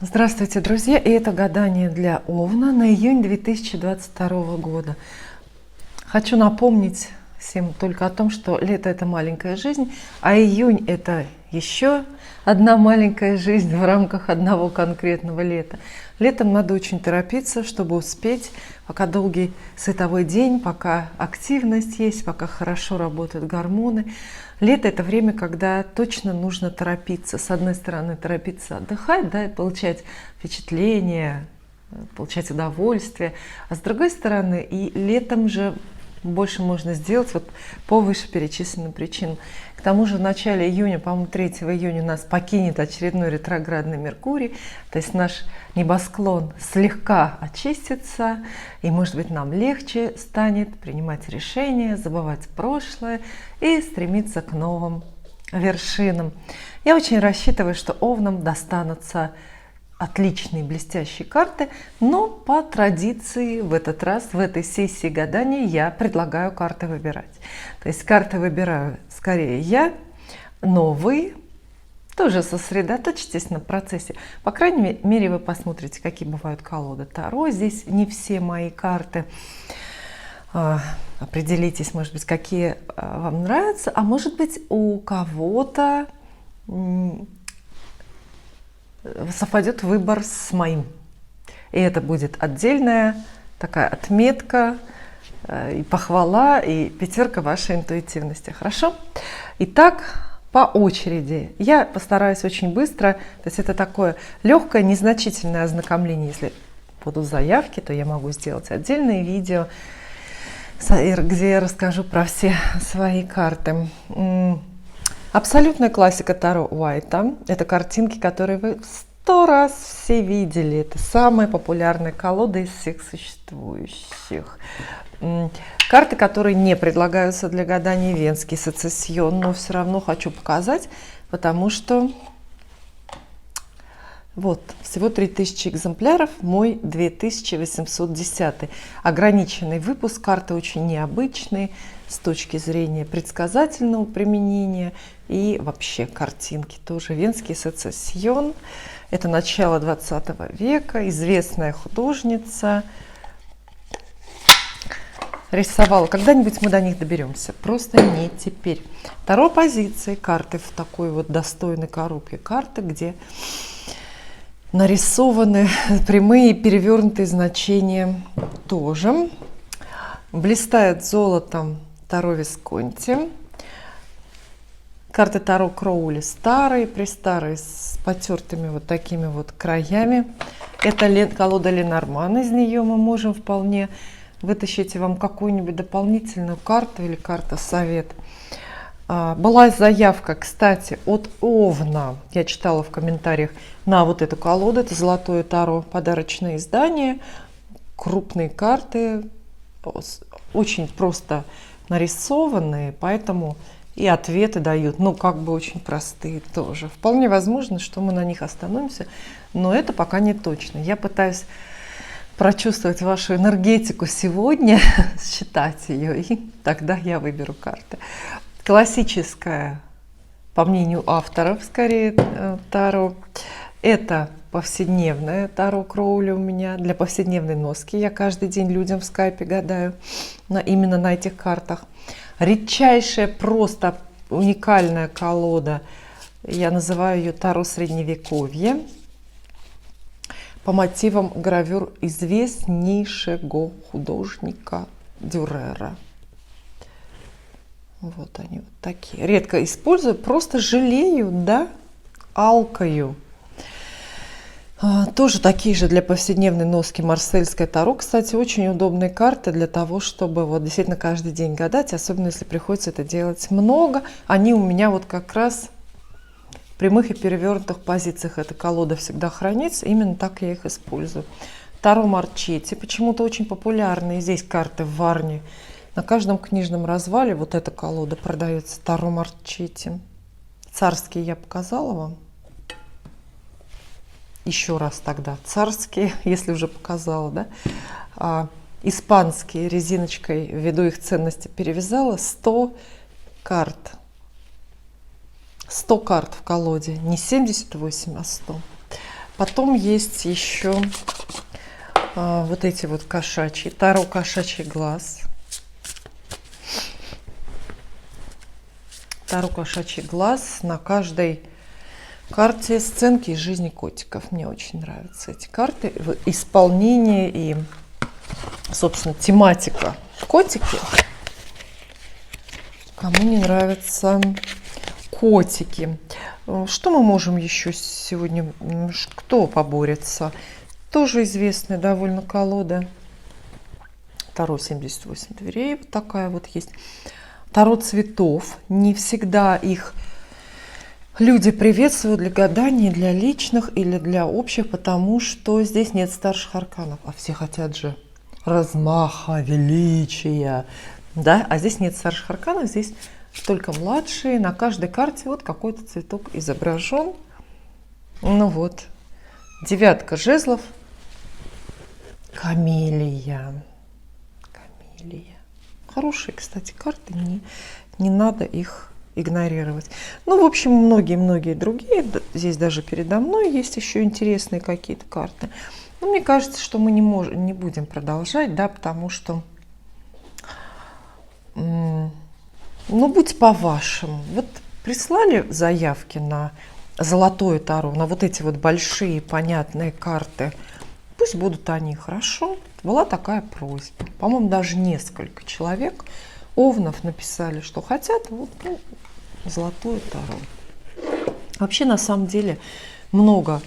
Здравствуйте, друзья! И это гадание для Овна на июнь 2022 года. Хочу напомнить всем только о том, что лето – это маленькая жизнь, а июнь – это еще одна маленькая жизнь в рамках одного конкретного лета. Летом надо очень торопиться, чтобы успеть, пока долгий световой день, пока активность есть, пока хорошо работают гормоны. Лето – это время, когда точно нужно торопиться. С одной стороны, торопиться отдыхать, да, и получать впечатления, получать удовольствие. А с другой стороны, и летом же больше можно сделать вот по вышеперечисленным причинам. К тому же в начале июня, по-моему, 3 июня нас покинет очередной ретроградный Меркурий. То есть наш небосклон слегка очистится, и, может быть, нам легче станет принимать решения, забывать прошлое и стремиться к новым вершинам. Я очень рассчитываю, что Овнам достанутся отличные блестящие карты, но по традиции в этот раз, в этой сессии гадания я предлагаю карты выбирать. То есть карты выбираю скорее я, но вы тоже сосредоточьтесь на процессе. По крайней мере, вы посмотрите, какие бывают колоды Таро. Здесь не все мои карты. Определитесь, может быть, какие вам нравятся, а может быть, у кого-то совпадет выбор с моим. И это будет отдельная такая отметка, и похвала, и пятерка вашей интуитивности. Хорошо? Итак, по очереди. Я постараюсь очень быстро, то есть это такое легкое, незначительное ознакомление. Если будут заявки, то я могу сделать отдельное видео, где я расскажу про все свои карты. Абсолютная классика Таро Уайта. Это картинки, которые вы 100 раз все видели. Это самая популярная колода из всех существующих. Карты, которые не предлагаются для гадания, Венский сецессион, но все равно хочу показать, потому что вот, всего 3000 экземпляров, мой 2810. Ограниченный выпуск, карты очень необычные с точки зрения предсказательного применения и вообще картинки тоже. Венский сецессион, это начало 20 века, известная художница. Рисовала. Когда-нибудь мы до них доберемся, просто не теперь. Таро позиции, карты в такой вот достойной коробке. Карты, где нарисованы прямые и перевернутые значения тоже. Блистает золотом Таро Висконти. Карты Таро Кроули старые, престарые, с потертыми вот такими вот краями. Это колода Ленорман, из нее мы можем вполне вытащить вам какую-нибудь дополнительную карту или карта-совет. Была заявка, кстати, от Овна, я читала в комментариях, на вот эту колоду. Это Золотое Таро, подарочное издание, крупные карты, очень просто нарисованные, поэтому и ответы дают, ну, как бы очень простые тоже. Вполне возможно, что мы на них остановимся, но это пока не точно. Я пытаюсь прочувствовать вашу энергетику сегодня, считать ее, и тогда я выберу карты. Классическая, по мнению авторов, скорее, Таро. Это повседневное Таро Кроули у меня для повседневной носки. Я каждый день людям в скайпе гадаю именно на этих картах. Редчайшая, просто уникальная колода. Я называю ее Таро Средневековье. По мотивам гравюр известнейшего художника Дюрера. Вот они вот такие. Редко использую, просто жалею, да, алкаю. Тоже такие же для повседневной носки Марсельское Таро. Кстати, очень удобные карты для того, чтобы вот действительно каждый день гадать, особенно если приходится это делать много. Они у меня вот как раз в прямых и перевернутых позициях. Эта колода всегда хранится, именно так я их использую. Таро Марчетти почему-то очень популярные. Здесь карты в Варне. На каждом книжном развале вот эта колода продается. Таро Марчетти. Царские я показала вам. Еще раз тогда. Царские, если уже показала, да. Испанские резиночкой, ввиду их ценности, перевязала 100 карт. 100 карт в колоде. Не 78, а 100. Потом есть еще вот эти вот кошачьи, Таро кошачий глаз. Таро кошачий глаз. На каждой карте сценки из жизни котиков. Мне очень нравятся эти карты. Исполнение и, собственно, тематика котики. Кому не нравятся котики. Что мы можем еще сегодня? Кто поборется? Тоже известная довольно колода. Таро 78 дверей. Вот такая вот есть. Таро цветов. Не всегда их люди приветствуют для гаданий, для личных или для общих, потому что здесь нет старших арканов. А все хотят же размаха, величия. Да? А здесь нет старших арканов, здесь только младшие. На каждой карте вот какой-то цветок изображен. Ну вот. Девятка жезлов. Камелия. Камелия. Хорошие, кстати, карты. Не надо их игнорировать. Ну, в общем, многие-многие другие. Здесь даже передо мной есть еще интересные какие-то карты. Но мне кажется, что мы не будем продолжать, да, потому что, ну, будь по-вашему. Вот прислали заявки на золотое таро, на вот эти вот большие понятные карты. Пусть будут они, хорошо. Была такая просьба. По-моему, даже несколько человек, овнов, написали, что хотят вот, ну, золотое таро. Вообще, на самом деле, много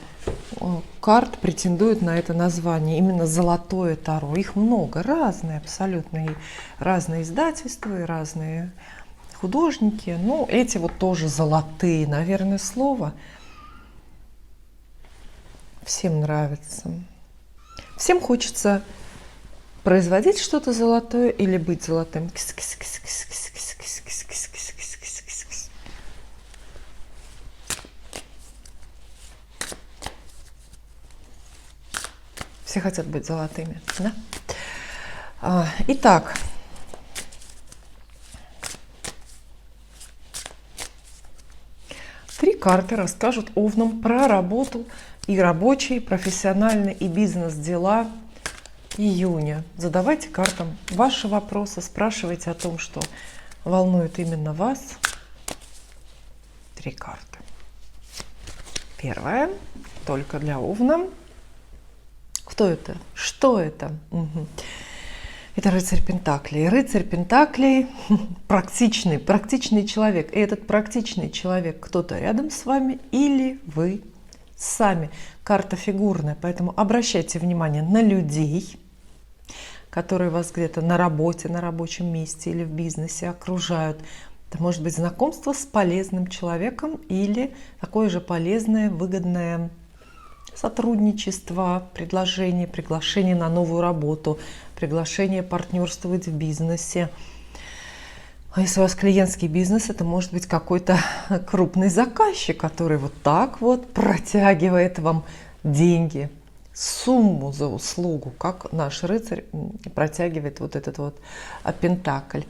карт претендуют на это название. Именно золотое таро. Их много, разные абсолютно. И разные издательства, и разные художники. Ну, эти вот тоже золотые, наверное, слово. Всем нравится. Всем хочется производить что-то золотое или быть золотым. Все хотят быть золотыми, да? Итак, три карты расскажут овнам про работу и рабочие, профессиональные и бизнес-дела июня. Задавайте картам ваши вопросы, спрашивайте о том, что волнует именно вас. Три карты. Первая, только для овна. Кто это? Что это? Угу. Это рыцарь Пентаклей. Рыцарь Пентаклей практичный человек. И этот практичный человек кто-то рядом с вами или вы сами. Карта фигурная, поэтому обращайте внимание на людей, которые вас где-то на работе, на рабочем месте или в бизнесе окружают. Это может быть знакомство с полезным человеком или такое же полезное, выгодное сотрудничество, приглашение на новую работу, приглашение партнерствовать в бизнесе. А если у вас клиентский бизнес, это может быть какой-то крупный заказчик, который вот так вот протягивает вам деньги, сумму за услугу, как наш рыцарь протягивает вот этот вот пентакль.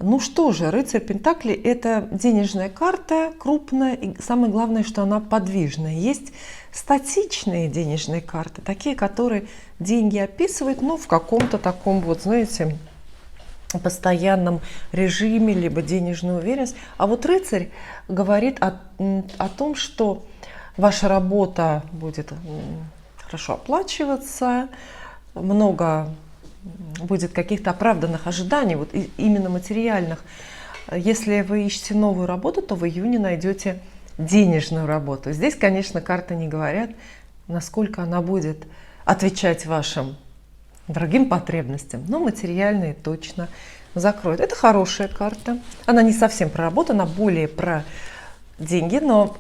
Ну что же, рыцарь Пентаклей – это денежная карта, крупная, и самое главное, что она подвижная. Есть статичные денежные карты, такие, которые деньги описывают, но в каком-то таком, вот знаете, постоянном режиме, либо денежную уверенность. А вот рыцарь говорит о том, что ваша работа будет хорошо оплачиваться, много будет каких-то оправданных ожиданий, вот именно материальных. Если вы ищете новую работу, то в июне найдете денежную работу. Здесь, конечно, карты не говорят, насколько она будет отвечать вашим другим потребностям, но материальные точно закроют. Это хорошая карта. Она не совсем про работу, она более про деньги, но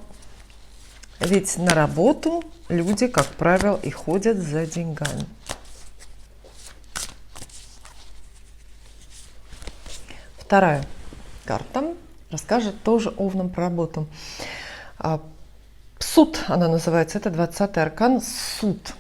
ведь на работу люди, как правило, и ходят за деньгами. Вторая карта расскажет тоже овнам про работу. Суд она называется, это 20-й аркан, суд.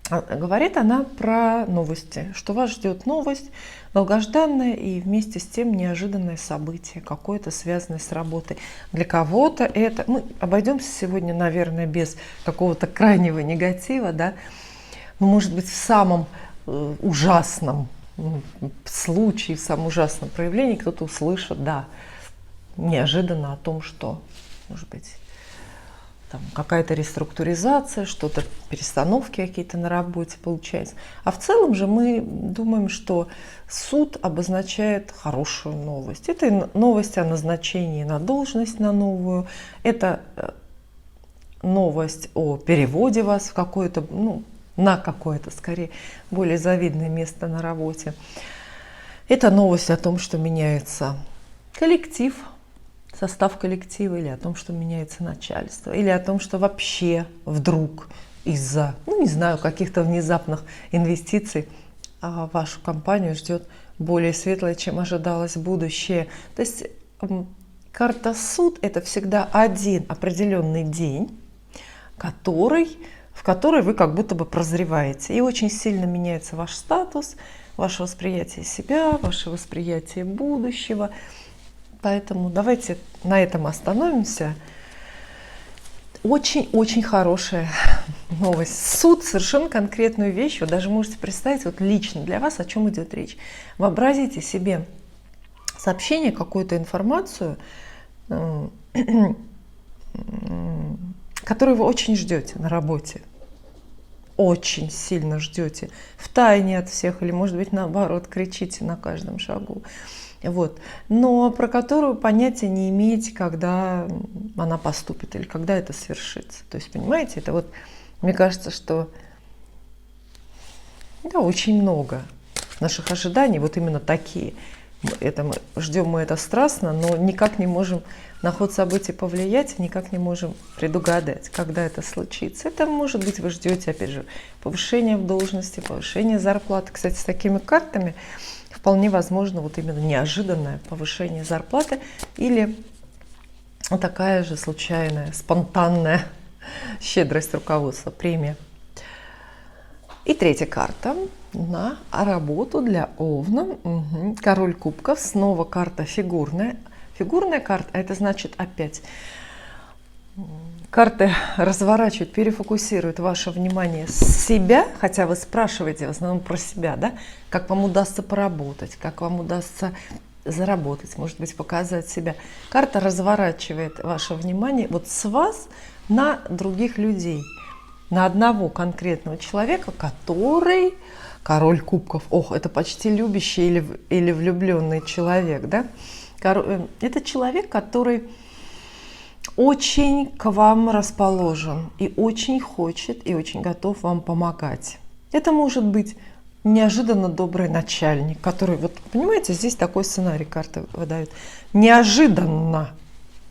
Говорит она про новости, что вас ждет новость, долгожданное и вместе с тем неожиданное событие, какое-то связанное с работой. Для кого-то это, мы обойдемся сегодня, наверное, без какого-то крайнего негатива, да, но, может быть, в самом ужасном случае, в самом ужасном проявлении кто-то услышит, да, неожиданно о том, что, может быть, там какая-то реструктуризация, что-то, перестановки какие-то на работе получается. А в целом же мы думаем, что суд обозначает хорошую новость. Это новость о назначении на должность на новую, это новость о переводе вас в какое-то, ну, на какое-то, скорее, более завидное место на работе. Это новость о том, что меняется коллектив, состав коллектива, или о том, что меняется начальство, или о том, что вообще вдруг из-за, ну не знаю, каких-то внезапных инвестиций вашу компанию ждет более светлое, чем ожидалось, будущее. То есть карта суд — это всегда один определенный день, в который вы как будто бы прозреваете. И очень сильно меняется ваш статус, ваше восприятие себя, ваше восприятие будущего. Поэтому давайте на этом остановимся. Очень-очень хорошая новость. Суд — совершенно конкретную вещь. Вы даже можете представить, вот лично для вас, о чем идет речь. Вообразите себе сообщение, какую-то информацию, которую вы очень ждете на работе. Очень сильно ждете. Втайне от всех, или, может быть, наоборот, кричите на каждом шагу. Вот. Но про которую понятия не имеете, когда она поступит или когда это свершится. То есть, понимаете, это вот, мне кажется, что да, очень много наших ожиданий, вот именно такие. Это мы ждем это страстно, но никак не можем на ход событий повлиять, никак не можем предугадать, когда это случится. Это, может быть, вы ждете, опять же, повышения в должности, повышения зарплаты. Кстати, с такими картами вполне возможно вот именно неожиданное повышение зарплаты или такая же случайная, спонтанная щедрость руководства, премия. И третья карта на работу для Овна. Угу. Король кубков, снова карта фигурная. Фигурная карта, это значит опять карты разворачивают, перефокусируют ваше внимание с себя, хотя вы спрашиваете в основном про себя, да, как вам удастся поработать, как вам удастся заработать, может быть, показать себя. Карта разворачивает ваше внимание вот с вас на других людей, на одного конкретного человека, который король кубков. Ох, это почти любящий или влюбленный человек, да? Это человек, который очень к вам расположен и очень хочет, и очень готов вам помогать. Это может быть неожиданно добрый начальник, который, вот понимаете, здесь такой сценарий карты выдают. Неожиданно,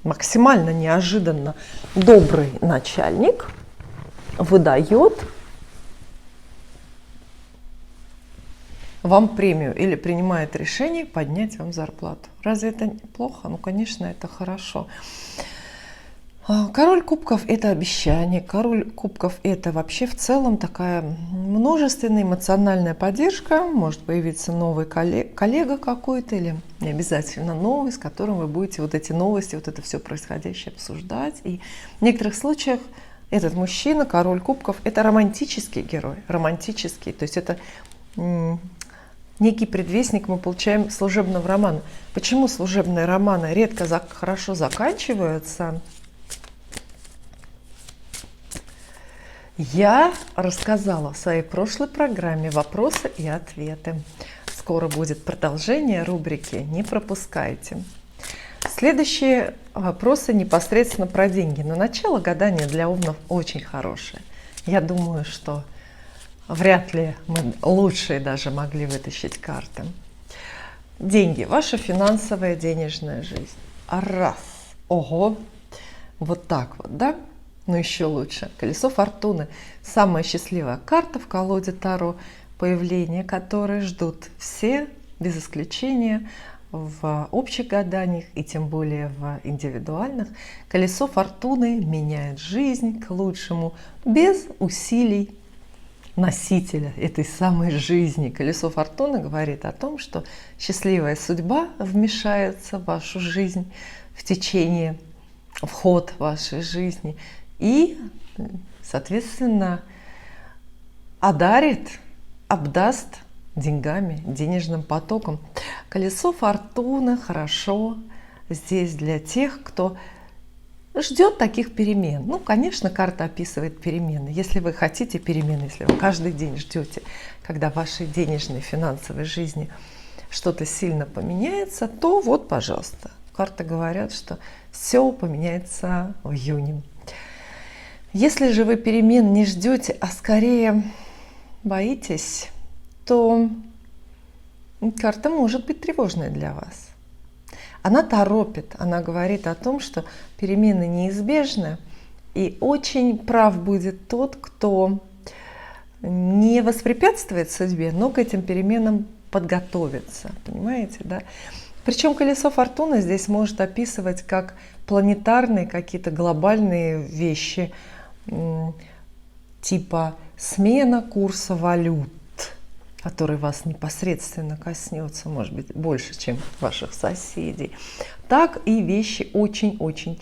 максимально неожиданно добрый начальник выдает вам премию или принимает решение поднять вам зарплату. Разве это плохо? Ну, конечно, это хорошо. Король кубков — это обещание. Король кубков — это вообще в целом такая множественная эмоциональная поддержка. Может появиться новый коллега какой-то или не обязательно новый, с которым вы будете вот эти новости, вот это все происходящее обсуждать. И в некоторых случаях этот мужчина, король кубков, это романтический герой. Романтический, то есть это некий предвестник мы получаем служебного романа. Почему служебные романы редко хорошо заканчиваются? Я рассказала в своей прошлой программе «Вопросы и ответы». Скоро будет продолжение рубрики, не пропускайте. Следующие вопросы непосредственно про деньги. Но начало гадания для овнов очень хорошее. Я думаю, что вряд ли мы лучшие даже могли вытащить карты. Деньги. Ваша финансовая денежная жизнь. Раз. Ого. Вот так вот, да? Но еще лучше. Колесо фортуны. Самая счастливая карта в колоде Таро, появление которой ждут все, без исключения, в общих гаданиях и тем более в индивидуальных. Колесо фортуны меняет жизнь к лучшему без усилий, носителя этой самой жизни. Колесо фортуны говорит о том, что счастливая судьба вмешается в вашу жизнь в течение, в ход вашей жизни и, соответственно, одарит, обдаст деньгами, денежным потоком. Колесо фортуны хорошо здесь для тех, кто ждет таких перемен. Ну, конечно, карта описывает перемены. Если вы хотите перемены, если вы каждый день ждете, когда в вашей денежной, финансовой жизни что-то сильно поменяется, то вот, пожалуйста, карты говорят, что все поменяется в июне. Если же вы перемен не ждете, а скорее боитесь, то карта может быть тревожной для вас. Она торопит, она говорит о том, что перемены неизбежны, и очень прав будет тот, кто не воспрепятствует судьбе, но к этим переменам подготовится. Понимаете, да? Причем колесо фортуны здесь может описывать как планетарные какие-то глобальные вещи, типа смена курса валют, который вас непосредственно коснется, может быть, больше, чем ваших соседей, так и вещи очень-очень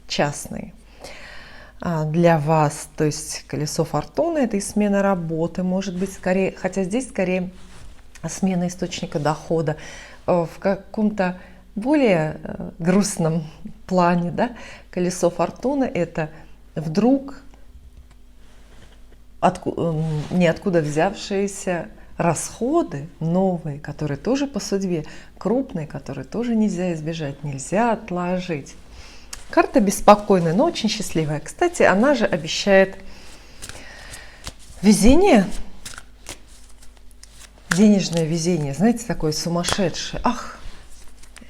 частные для вас. То есть колесо фортуны – это и смена работы, может быть, скорее, хотя здесь скорее смена источника дохода в каком-то более грустном плане. Да? Колесо фортуны – это вдруг ниоткуда взявшиеся расходы новые, которые тоже по судьбе, крупные, которые тоже нельзя избежать, нельзя отложить. Карта беспокойная, но очень счастливая. Кстати, она же обещает везение, денежное везение, знаете, такое сумасшедшее. Ах,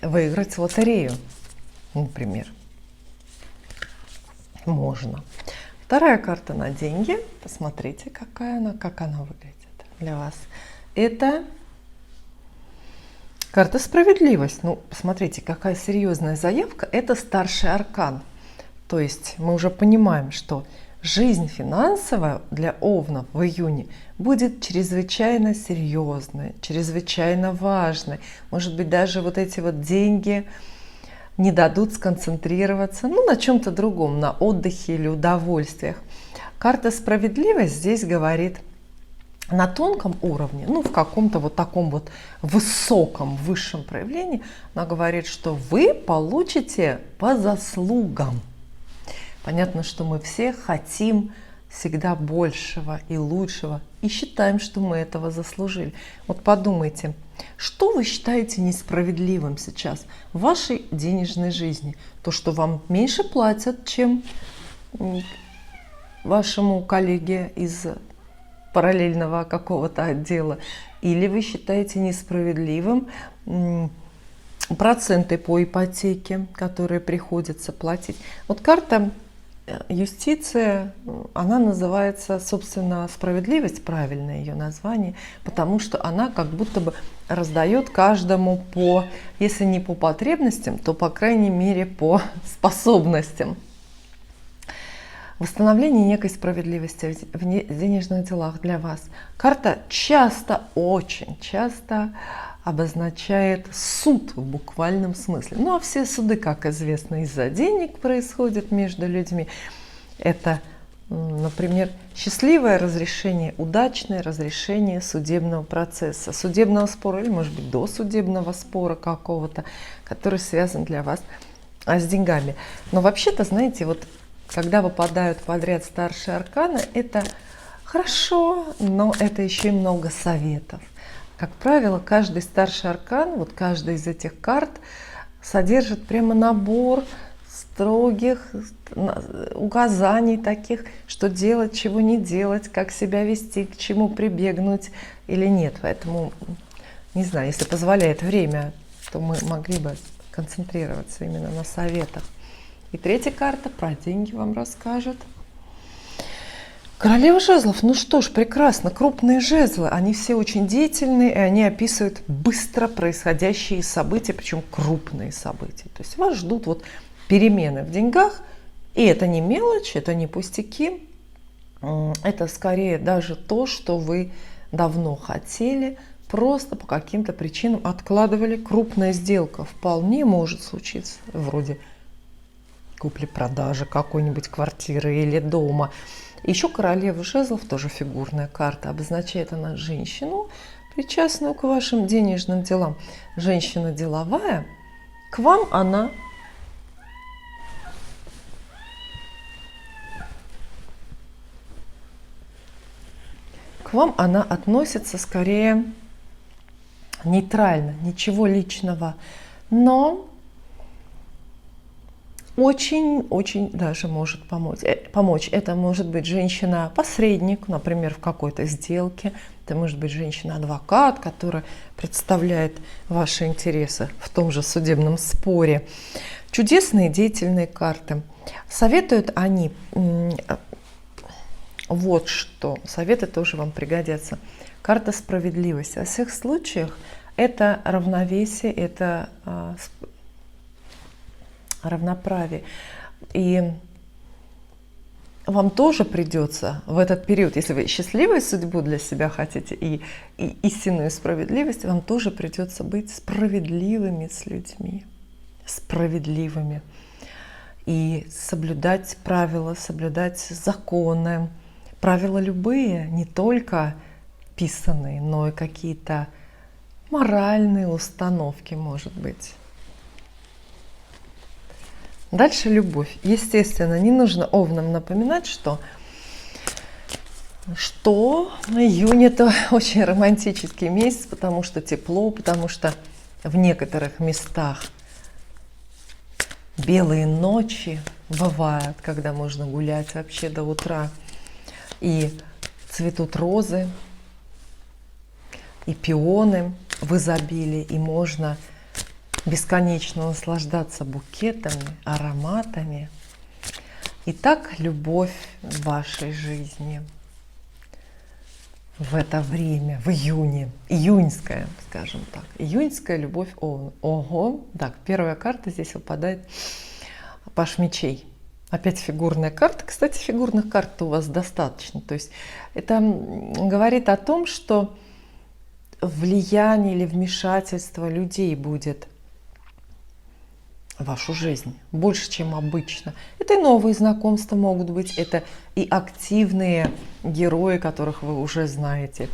выиграть в лотерею, например, можно. Вторая карта на деньги. Посмотрите, какая она, как она выглядит для вас. Это карта справедливость. Ну, посмотрите, какая серьезная заявка. Это старший аркан. То есть мы уже понимаем, что жизнь финансовая для овнов в июне будет чрезвычайно серьезной, чрезвычайно важной. Может быть, даже вот эти вот деньги не дадут сконцентрироваться на чем-то другом, на отдыхе или удовольствиях. Карта справедливость здесь говорит на тонком уровне, в каком-то вот таком вот высоком, высшем проявлении, она говорит, что вы получите по заслугам. Понятно, что мы все хотим всегда большего и лучшего и считаем, что мы этого заслужили. Вот подумайте, что вы считаете несправедливым сейчас в вашей денежной жизни? То, что вам меньше платят, чем вашему коллеге из параллельного какого-то отдела, или вы считаете несправедливым проценты по ипотеке, которые приходится платить. Вот карта юстиция, она называется, собственно, справедливость, правильное ее название, потому что она как будто бы раздает каждому по, если не по потребностям, то, по крайней мере, по способностям. Восстановление некой справедливости в денежных делах для вас. Карта часто, очень часто обозначает суд в буквальном смысле. Ну а все суды, как известно, из-за денег происходят между людьми. Это, например, счастливое разрешение, удачное разрешение судебного процесса, судебного спора или, может быть, досудебного спора какого-то, который связан для вас с деньгами. Но вообще-то, знаете, вот когда выпадают подряд старшие арканы, это хорошо, но это еще и много советов. Как правило, каждый старший аркан, вот каждая из этих карт содержит прямо набор строгих указаний таких, что делать, чего не делать, как себя вести, к чему прибегнуть или нет. Поэтому, не знаю, если позволяет время, то мы могли бы концентрироваться именно на советах. И третья карта про деньги вам расскажет. Королева жезлов. Ну что ж, прекрасно. Крупные жезлы. Они все очень деятельные, и они описывают быстро происходящие события, причем крупные события. То есть вас ждут вот перемены в деньгах. И это не мелочь, это не пустяки. Это скорее даже то, что вы давно хотели, просто по каким-то причинам откладывали. Крупная сделка вполне может случиться, вроде купли-продажи какой-нибудь квартиры или дома. Еще королева жезлов, тоже фигурная карта, обозначает она женщину, причастную к вашим денежным делам. Женщина деловая, к вам она относится скорее нейтрально, ничего личного, но очень-очень даже может помочь. Это может быть женщина-посредник, например, в какой-то сделке. Это может быть женщина-адвокат, которая представляет ваши интересы в том же судебном споре. Чудесные деятельные карты. Советуют они вот что. Советы тоже вам пригодятся. Карта справедливости. Во всех случаях это равновесие, это равноправие. И вам тоже придется в этот период, если вы счастливую судьбу для себя хотите и истинную справедливость, вам тоже придется быть справедливыми с людьми. Справедливыми. И соблюдать правила, соблюдать законы. Правила любые, не только писанные, но и какие-то моральные установки, может быть. Дальше любовь. Естественно, не нужно овнам напоминать, что июнь это очень романтический месяц, потому что тепло, потому что в некоторых местах белые ночи бывают, когда можно гулять вообще до утра. И цветут розы, и пионы в изобилии, и можно бесконечно наслаждаться букетами, ароматами. Итак, любовь в вашей жизни в это время, в июне, июньская, скажем так, июньская любовь Овна. Ого, так, первая карта здесь выпадает паж мечей. Опять фигурная карта. Кстати, фигурных карт у вас достаточно. То есть это говорит о том, что влияние или вмешательство людей будет в вашу жизнь больше, чем обычно. Это и новые знакомства могут быть, это и активные герои, которых вы уже знаете,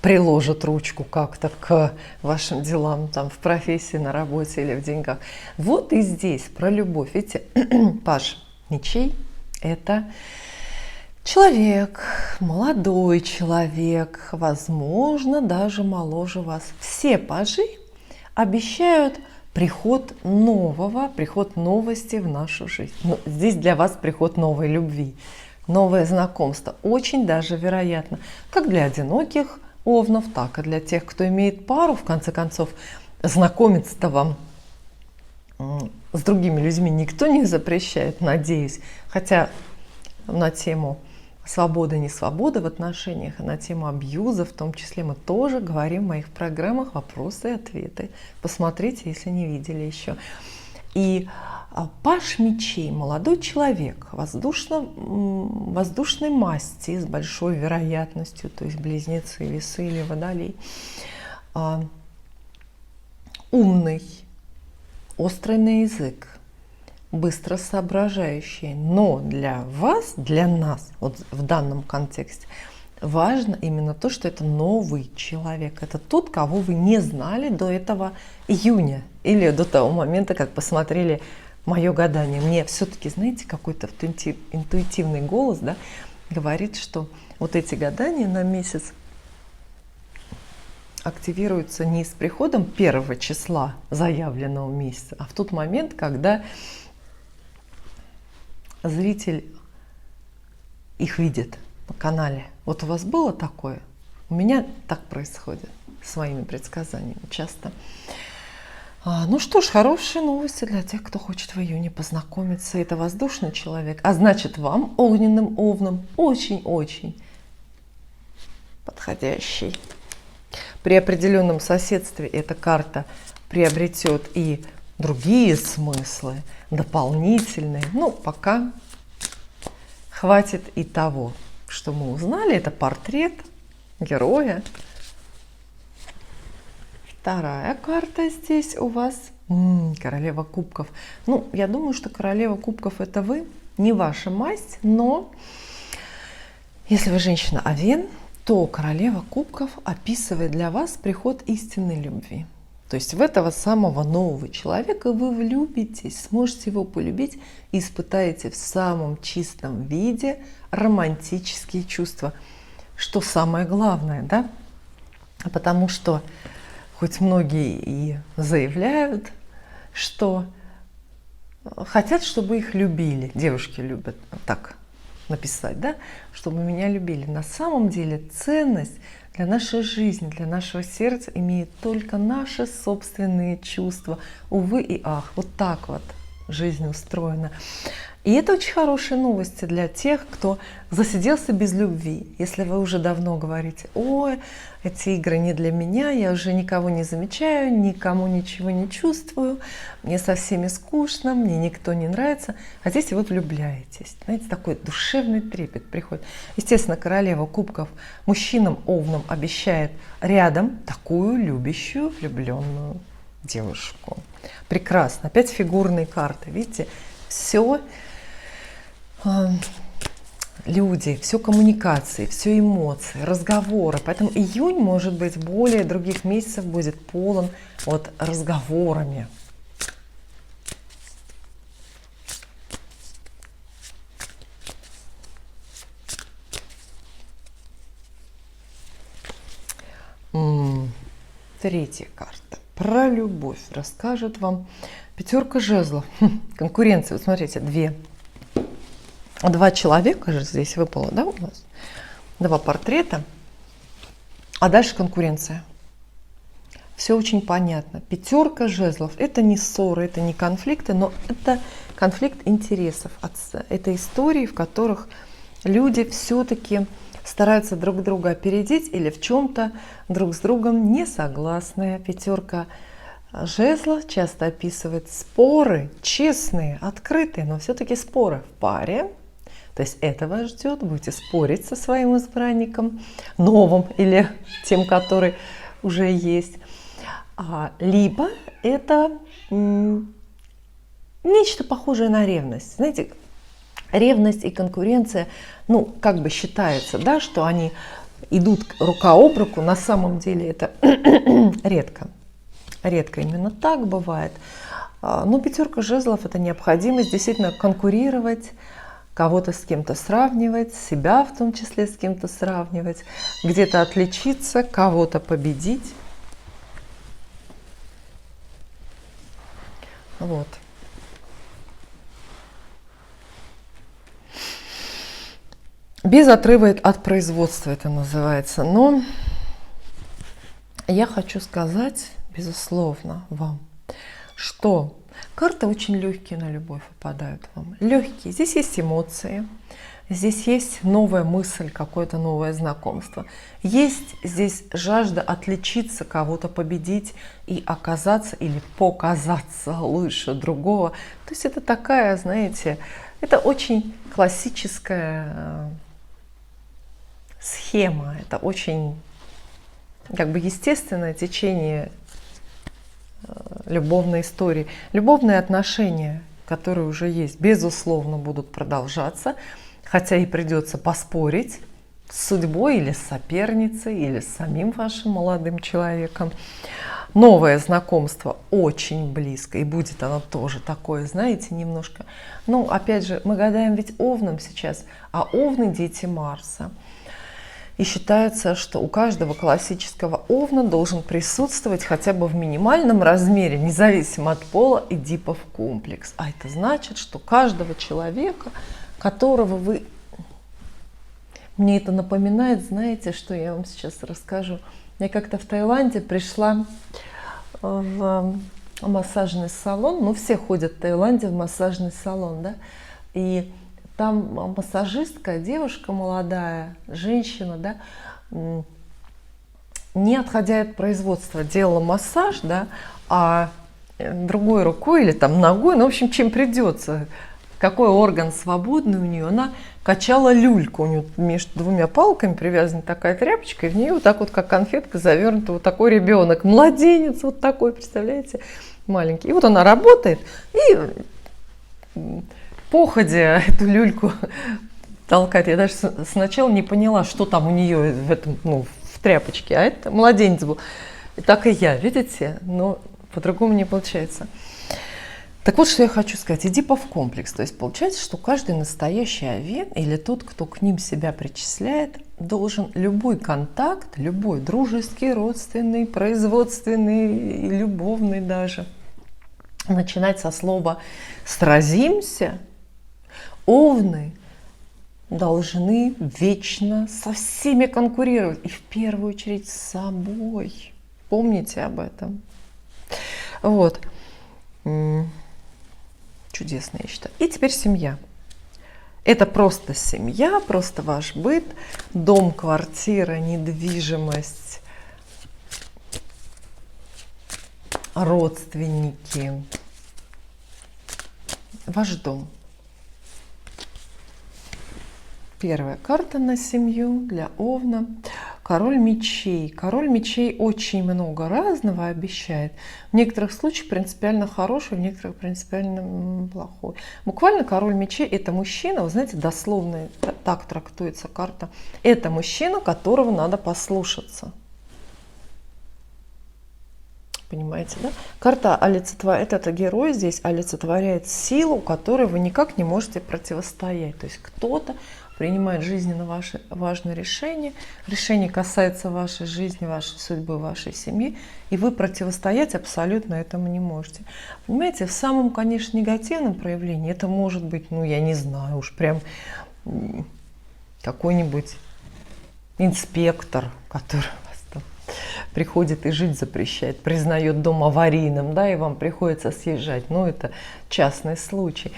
приложат ручку как-то к вашим делам, там, в профессии, на работе или в деньгах. Вот и здесь про любовь. Видите, паж мечей – это человек, молодой человек, возможно, даже моложе вас. Все пажи обещают приход нового, приход новости в нашу жизнь. Но здесь для вас приход новой любви, новое знакомство. Очень даже вероятно, как для одиноких овнов, так и для тех, кто имеет пару. В конце концов, знакомиться-то вам с другими людьми никто не запрещает, надеюсь. Хотя на тему свободы, не свободы в отношениях, и на тему абьюза в том числе мы тоже говорим в моих программах «Вопросы и ответы». Посмотрите, если не видели еще. И паж мечей, молодой человек, воздушной масти с большой вероятностью, то есть близнецы, весы или водолей, умный, острый на язык, быстро соображающий. Но для вас, для нас, вот в данном контексте, важно именно то, что это новый человек. Это тот, кого вы не знали до этого июня или до того момента, как посмотрели мое гадание. Мне все-таки, знаете, какой-то интуитивный голос, да, говорит, что вот эти гадания на месяц активируются не с приходом первого числа заявленного месяца, а в тот момент, когда зритель их видит на канале. Вот у вас было такое? У меня так происходит с моими предсказаниями часто. Ну что ж, хорошие новости для тех, кто хочет в июне познакомиться. Это воздушный человек, а значит вам, огненным овнам, очень-очень подходящий. При определенном соседстве эта карта приобретет и другие смыслы, дополнительные. Ну, пока хватит и того. что мы узнали, это портрет героя. Вторая карта здесь у вас королева кубков. Ну, я думаю, что королева кубков это вы, не ваша масть, но если вы женщина Овен, то королева кубков описывает для вас приход истинной любви. То есть в этого самого нового человека вы влюбитесь, сможете его полюбить и испытаете в самом чистом виде романтические чувства. Что самое главное, да? Потому что хоть многие и заявляют, что хотят, чтобы их любили, девушки любят так написать, да, чтобы меня любили. На самом деле ценность для нашей жизни, для нашего сердца имеет только наши собственные чувства. Увы и ах, вот так вот жизнь устроена. И это очень хорошие новости для тех, кто засиделся без любви. Если вы уже давно говорите: ой, эти игры не для меня, я уже никого не замечаю, никому ничего не чувствую, мне со всеми скучно, мне никто не нравится. А здесь вы влюбляетесь. Знаете, такой душевный трепет приходит. Естественно, королева кубков мужчинам овнам обещает рядом такую любящую, влюбленную девушку. Прекрасно. Опять фигурные карты. Видите, все люди, все коммуникации, все эмоции, разговоры. Поэтому июнь, может быть, более других месяцев будет полон вот разговорами. Третья карта. Про любовь расскажет вам пятерка жезлов. Конкуренция. Вот смотрите, два человека же здесь выпало, да, у нас? Два портрета. А дальше конкуренция. Все очень понятно. Пятерка жезлов. Это не ссоры, это не конфликты, но это конфликт интересов. Это истории, в которых люди все-таки стараются друг друга опередить или в чем-то друг с другом не согласны. Пятерка жезлов часто описывает споры, честные, открытые, но все-таки споры в паре. То есть это вас ждет, будете спорить со своим избранником, новым или тем, который уже есть. Либо это нечто похожее на ревность. Знаете, ревность и конкуренция, ну, как бы считается, да, что они идут рука об руку. На самом деле это редко. Редко именно так бывает. Но пятерка жезлов – это необходимость действительно конкурировать, кого-то с кем-то сравнивать, себя в том числе с кем-то сравнивать, где-то отличиться, кого-то победить. Вот. Без отрыва от производства это называется. Но я хочу сказать, безусловно, вам, что карты очень легкие на любовь выпадают вам. Легкие. Здесь есть эмоции, здесь есть новая мысль, какое-то новое знакомство. Есть здесь жажда отличиться, кого-то победить и оказаться или показаться лучше другого. То есть это такая, знаете, это очень классическая схема, это очень как бы естественное течение любовной истории. Любовные отношения, которые уже есть, безусловно, будут продолжаться, хотя и придется поспорить с судьбой или с соперницей, или с самим вашим молодым человеком. Новое знакомство очень близко, и будет оно тоже такое, знаете, немножко. Ну, опять же, мы гадаем ведь овнам сейчас, а овны – дети Марса. И считается, что у каждого классического овна должен присутствовать хотя бы в минимальном размере, независимо от пола, эдипов комплекс. А это значит, что каждого человека, которого вы... Мне это напоминает, знаете, что я вам сейчас расскажу. Я как-то в Таиланде пришла в массажный салон. Ну, все ходят в Таиланде в массажный салон, да? И там массажистка, девушка молодая, женщина, да, не отходя от производства, делала массаж, да, а другой рукой или там ногой, ну, в общем, чем придется, какой орган свободный у нее, она качала люльку. У нее между двумя палками привязана такая тряпочка, и в нее вот так вот, как конфетка, завернута вот такой ребенок, младенец вот такой, представляете, маленький. И вот она работает, и походя эту люльку толкает. Я даже сначала не поняла, что там у нее в этом, ну, в тряпочке, а это младенец был. И так и я, видите, но по-другому не получается. Так вот, что я хочу сказать. Эдипов комплекс. То есть получается, что каждый настоящий овен или тот, кто к ним себя причисляет, должен любой контакт, любой дружеский, родственный, производственный и любовный даже, начинать со слова «сразимся». Овны должны вечно со всеми конкурировать. И в первую очередь с собой. Помните об этом. Вот. Чудесно, я считаю. И теперь семья. Это просто семья, просто ваш быт, дом, квартира, недвижимость, родственники. Ваш дом. Первая карта на семью для Овна. Король мечей. Король мечей очень много разного обещает. В некоторых случаях принципиально хороший, в некоторых принципиально плохой. Буквально король мечей — это мужчина, вы знаете, дословно так трактуется карта. Это мужчина, которого надо послушаться. Понимаете, да? Карта олицетворяет, этот герой здесь олицетворяет силу, которой вы никак не можете противостоять. То есть кто-то принимает жизненно ваши важные решения. Решение касается вашей жизни, вашей судьбы, вашей семьи. И вы противостоять абсолютно этому не можете. Понимаете, в самом, конечно, негативном проявлении это может быть, ну, я не знаю, уж прям какой-нибудь инспектор, который приходит и жить запрещает, признает дом аварийным, да, и вам приходится съезжать. Ну, это частный случай.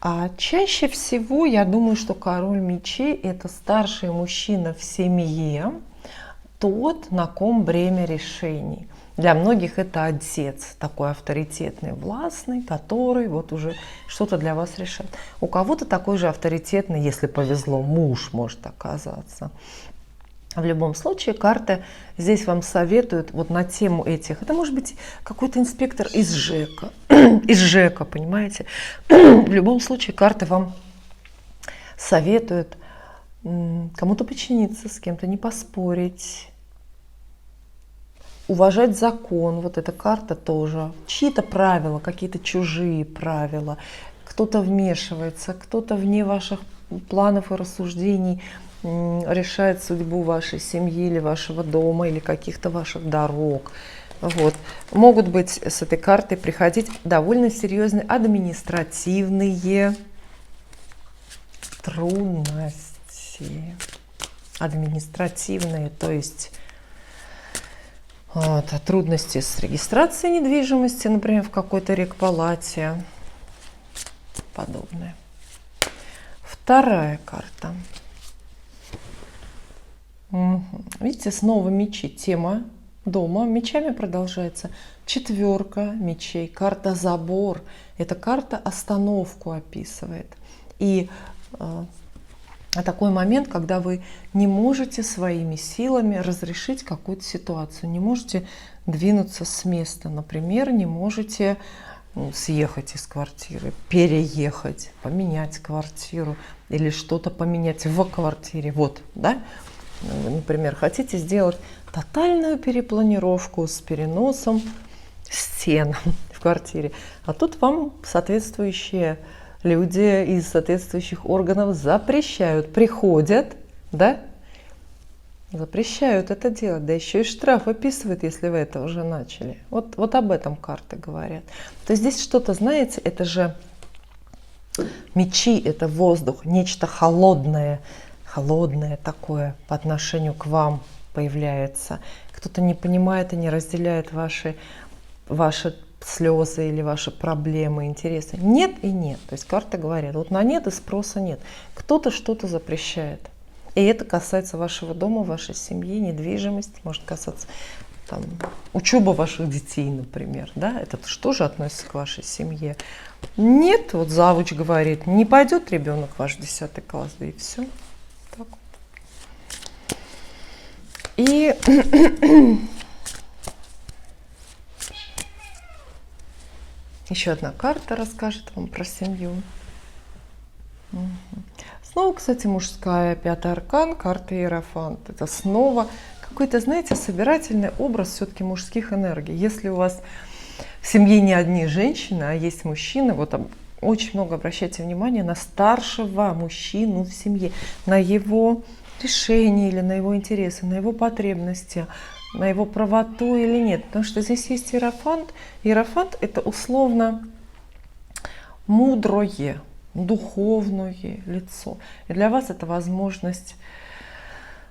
А чаще всего, я думаю, что король мечей — это старший мужчина в семье, тот, на ком бремя решений. Для многих это отец, такой авторитетный, властный, который вот уже что-то для вас решает. У кого-то такой же авторитетный, если повезло, муж может оказаться. В любом случае, карты здесь вам советуют вот на тему этих. Это может быть какой-то инспектор из ЖЭКа, из ЖЭКа, понимаете. В любом случае, карты вам советуют кому-то подчиниться, с кем-то не поспорить, уважать закон. Вот эта карта тоже. Чьи-то правила, какие-то чужие правила. Кто-то вмешивается, кто-то вне ваших планов и рассуждений решает судьбу вашей семьи или вашего дома, или каких-то ваших дорог. Вот. Могут быть с этой картой приходить довольно серьезные административные трудности. Административные, то есть вот, трудности с регистрацией недвижимости, например, в какой-то регпалате. Подобное. Вторая карта. Видите, снова мечи, тема дома мечами продолжается. Четверка мечей, карта забор. Эта карта остановку описывает. И такой момент, когда вы не можете своими силами разрешить какую-то ситуацию, не можете двинуться с места, например, не можете съехать из квартиры, переехать, поменять квартиру или что-то поменять в квартире. Вот, да? Вы, например, хотите сделать тотальную перепланировку с переносом стен в квартире, а тут вам соответствующие люди из соответствующих органов запрещают, приходят, да, запрещают это делать, да еще и штраф выписывают, если вы это уже начали. Вот об этом карты говорят. То есть здесь что-то, знаете, это же мечи, это воздух, нечто холодное, холодное такое по отношению к вам появляется. Кто-то не понимает и не разделяет ваши слезы или ваши проблемы, интересы. Нет и нет. То есть карты говорят, вот на нет и спроса нет. Кто-то что-то запрещает. И это касается вашего дома, вашей семьи, недвижимости, может касаться там, учеба ваших детей, например, да, это что же относится к вашей семье? Нет, вот завуч говорит, не пойдет ребенок ваш в 10 класс, да и все. Так вот. И еще одна карта расскажет вам про семью. Снова, кстати, мужская, 5-й аркан, карта Иерофант. Это снова какой-то, знаете, собирательный образ все-таки мужских энергий. Если у вас в семье не одни женщины, а есть мужчины, вот там очень много обращайте внимание на старшего мужчину в семье, на его решения или на его интересы, на его потребности, на его правоту или нет. Потому что здесь есть Иерофант. Иерофант — это условно мудрое, духовное лицо. И для вас это возможность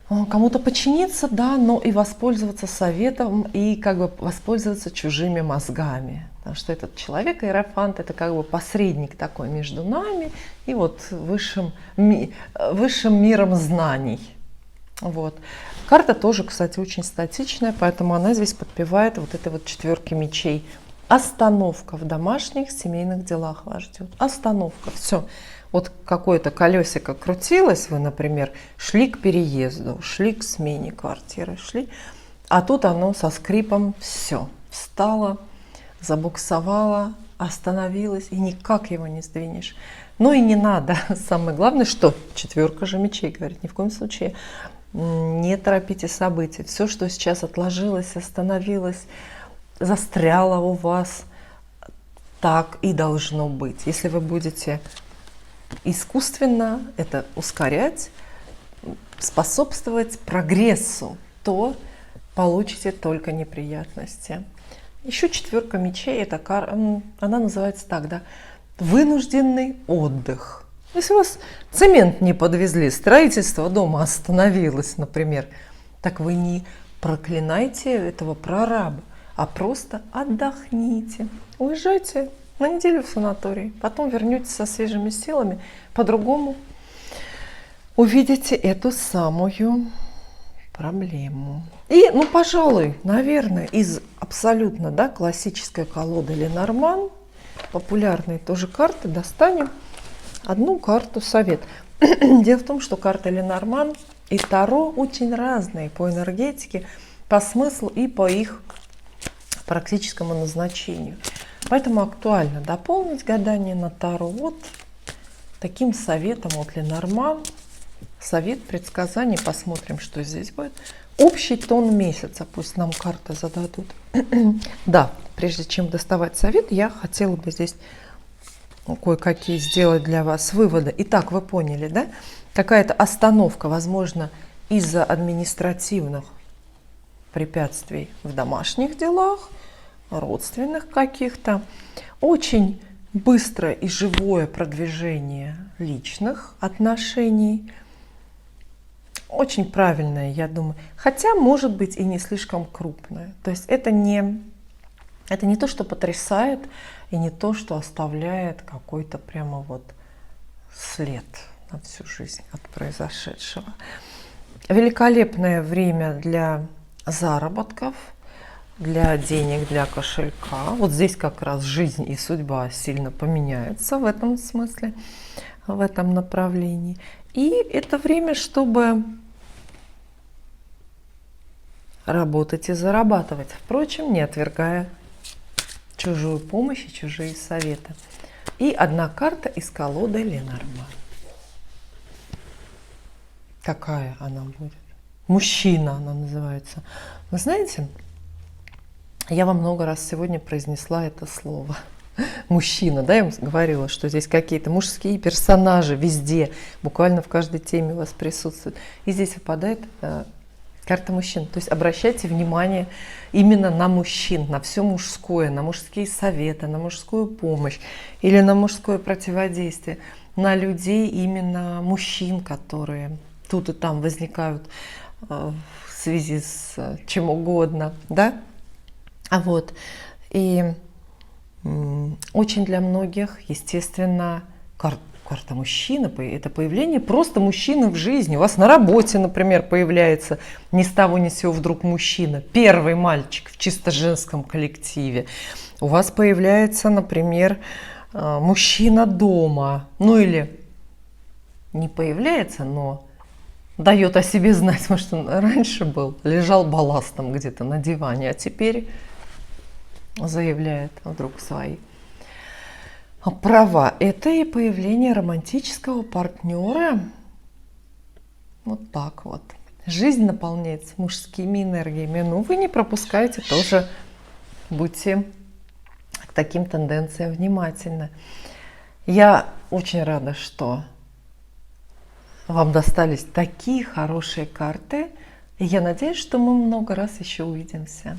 кому-то подчиниться, да, но и воспользоваться советом, и как бы воспользоваться чужими мозгами. Потому что этот человек, Иерофант, это как бы посредник такой между нами и вот высшим миром знаний. Вот. Карта тоже, кстати, очень статичная, поэтому она здесь подпевает вот этой вот 4 мечей. Остановка в домашних семейных делах вас ждет. Остановка. Все. Вот какое-то колесико крутилось, вы, например, шли к переезду, шли к смене квартиры, шли, а тут оно со скрипом все встало, забуксовало, остановилось, и никак его не сдвинешь. Ну и не надо. Самое главное, что 4 же мечей говорит, ни в коем случае не торопите события. Все, что сейчас отложилось, остановилось, застряло у вас, так и должно быть. Если вы будете искусственно это ускорять, способствовать прогрессу, то получите только неприятности. Еще 4 мечей, это она называется так, да, вынужденный отдых. Если у вас цемент не подвезли, строительство дома остановилось, например, так вы не проклинайте этого прораба, а просто отдохните. Уезжайте на неделю в санаторий, потом вернетесь со свежими силами, по-другому увидите эту самую проблему. И, ну, пожалуй, наверное, из абсолютно, да, классической колоды Ленорман, популярные тоже карты, достанем одну карту совет. Дело в том, что карта Ленорман и Таро очень разные по энергетике, по смыслу и по их практическому назначению. Поэтому актуально дополнить гадание на Таро вот таким советом от Ленорман. Совет, предсказание, посмотрим, что здесь будет. Общий тон месяца, пусть нам карты зададут. Да, прежде чем доставать совет, я хотела бы здесь кое-какие сделать для вас выводы. Итак, вы поняли, да? Какая-то остановка, возможно, из-за административных препятствий в домашних делах, родственных каких-то. Очень быстрое и живое продвижение личных отношений. Очень правильное, я думаю. Хотя, может быть, и не слишком крупное. То есть это не то, что потрясает, и не то, что оставляет какой-то прямо вот след на всю жизнь от произошедшего. Великолепное время для заработков, для денег, для кошелька. Вот здесь как раз жизнь и судьба сильно поменяются в этом смысле, в этом направлении. И это время, чтобы работать и зарабатывать. Впрочем, не отвергая чужую помощь и чужие советы. И одна карта из колоды Ленорман. Какая она будет? Мужчина она называется. Вы знаете, я вам много раз сегодня произнесла это слово. Мужчина, да, я вам говорила, что здесь какие-то мужские персонажи везде, буквально в каждой теме у вас присутствуют. И здесь выпадает карта мужчин. То есть обращайте внимание именно на мужчин, на все мужское, на мужские советы, на мужскую помощь или на мужское противодействие, на людей именно мужчин, которые тут и там возникают в связи с чем угодно, да? Вот. И очень для многих, естественно, карта мужчины, это появление просто мужчины в жизни. У вас на работе, например, появляется ни с того ни с сего вдруг мужчина, первый мальчик в чисто женском коллективе. У вас появляется, например, мужчина дома, ну или не появляется, но дает о себе знать, потому что он раньше был, лежал балластом где-то на диване, а теперь заявляет вдруг свои права. Это и появление романтического партнера. Вот так вот. Жизнь наполняется мужскими энергиями. Но вы не пропускайте, тоже будьте к таким тенденциям внимательны. Я очень рада, что вам достались такие хорошие карты. И я надеюсь, что мы много раз еще увидимся.